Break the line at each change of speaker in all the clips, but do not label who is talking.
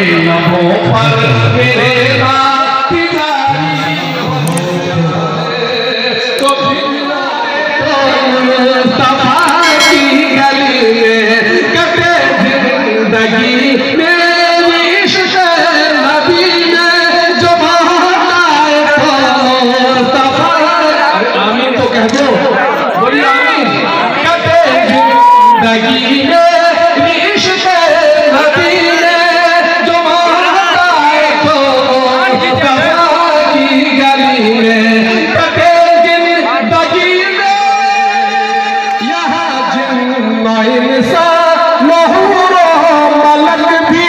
लबों पर मेरे रात जारी तो मुस्तफा की गली में कटे जिंदगी मेरी इश्क़ नबी में जो भाता है मुस्तफा। आमीन तो कह दो, बोलिए आमीन। कटे जिंदगी मेरी इश्क़ नबी में जो भाता है मुस्तफा की गली में कटे जिंदगी में यहाँ जिन्ना इंसान महूरो मलक भी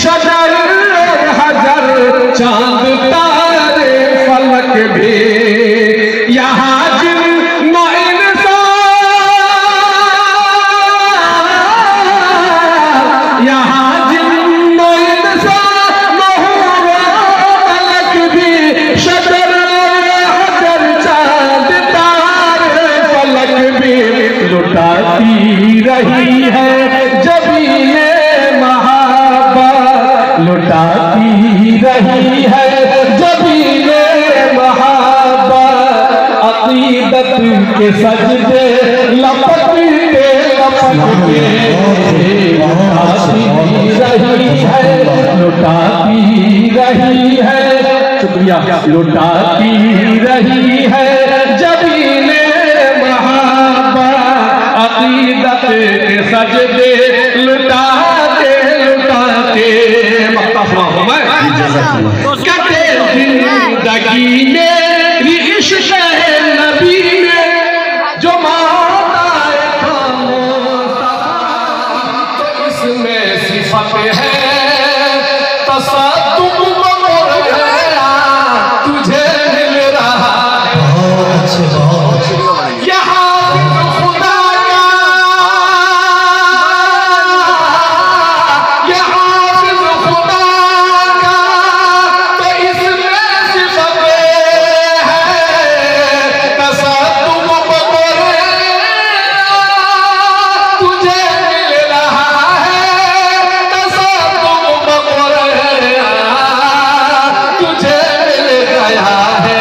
शजर हजर चांद तारे फलक भी यहाँ जिन्ना इंसान यहाँ जिन्ना इंसान महूरो मलक भी शजर हजर चांद तारे फलक भी लुटाती रही है जबीने महाबा लुटाती रही है जबीने महाबा अकीदत के सजदे लपटते लपटते लुटाती रही है शुक्रिया लुटाती रही है जबीने महाबा अकीदत के सजदे लुटाते लुटाते कटे जिंदगी मेरी इश्क़ नबी में जो माता है तो इसमें सिफत है तसद्दुक़ तुझे मिल रहा है यहाँ खुदा का यहाँ खुदा का तो इसमें सिफत है तसद्दुक़ तुझे मिल रहा है तसद्दुक़ तुझे मिल गया है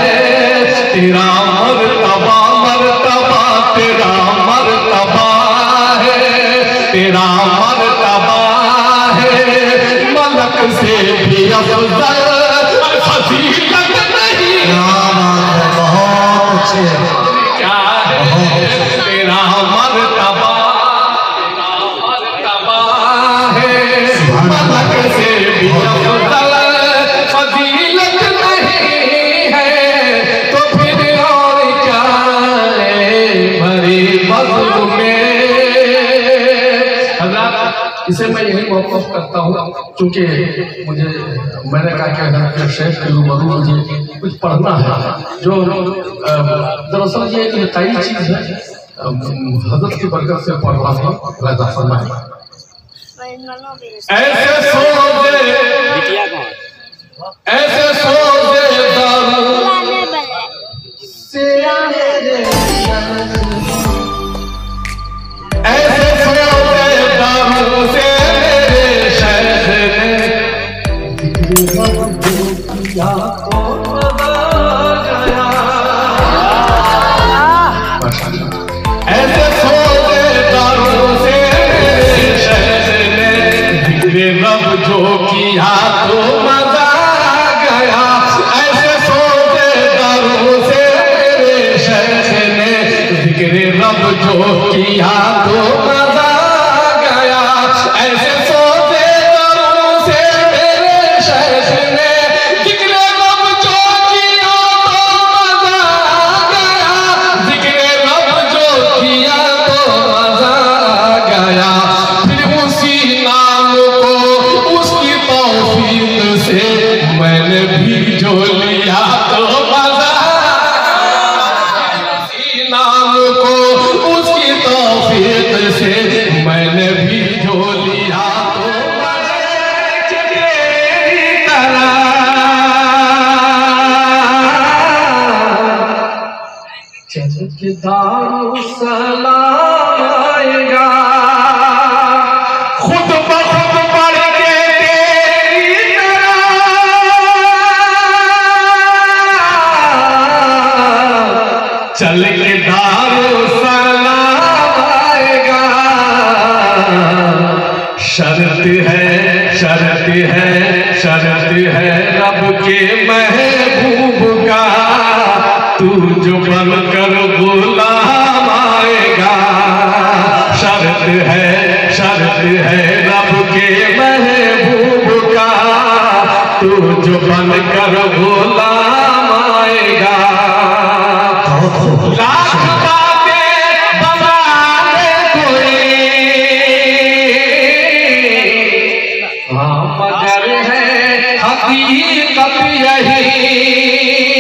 तेरा मर्तबा मर्तबा तेरा मर्तबा है तेरा मर्तबा है मलक से भी अफज़ल फज़ीलत नहीं क्या है तेरा मर्तबा है मलक से भी अफज़ल फज़ीलत नहीं है तो फिर और क्या है भरी बज़्म में। हज़रात इसे मैं यही मौक़िफ़ करता हूँ क्योंकि मुझे मैंने कहा कि अगर शेख के रूबरू मुझे कुछ पढ़ना है जो दरअसल ये इल्काई चीज़ है हज़रत की बरकत से पढ़ रहा हूँ रज़ा फरमाए। ऐसे सोचे ऐसे सोचे दारू से ऐसे सोचे दारू से मेरे शेख ने किया तो गया ऐसे सोचे दारू से मेरे शेख ने रब जो किया तो मजा गया ऐसे सोचे दारू से मेरे शेख ने जिक्र रब जो किया तो मजा गया ऐसे सोचे दारू से मेरे शेख ने जिक्र रब जो किया तो मजा गया जिक्र रब जो किया तो मजा गया फिर उसी नाम को उसकी तौफीक से मैंने भी जो लिया तो मजा उसी नाम को उसकी तौफीक से मैंने भी जो लिया तो दारुस्सलाम आएगा खुद ब खुद पढ़ के शर्त है रब के महबूब का, तू जो बन कर गुलाम आएगा। शर्त है रब के महबूब का, तू जो बन कर गुलाम आएगा। लाख बातें बना दे कोई, हाँ मगर है हकीकत यही।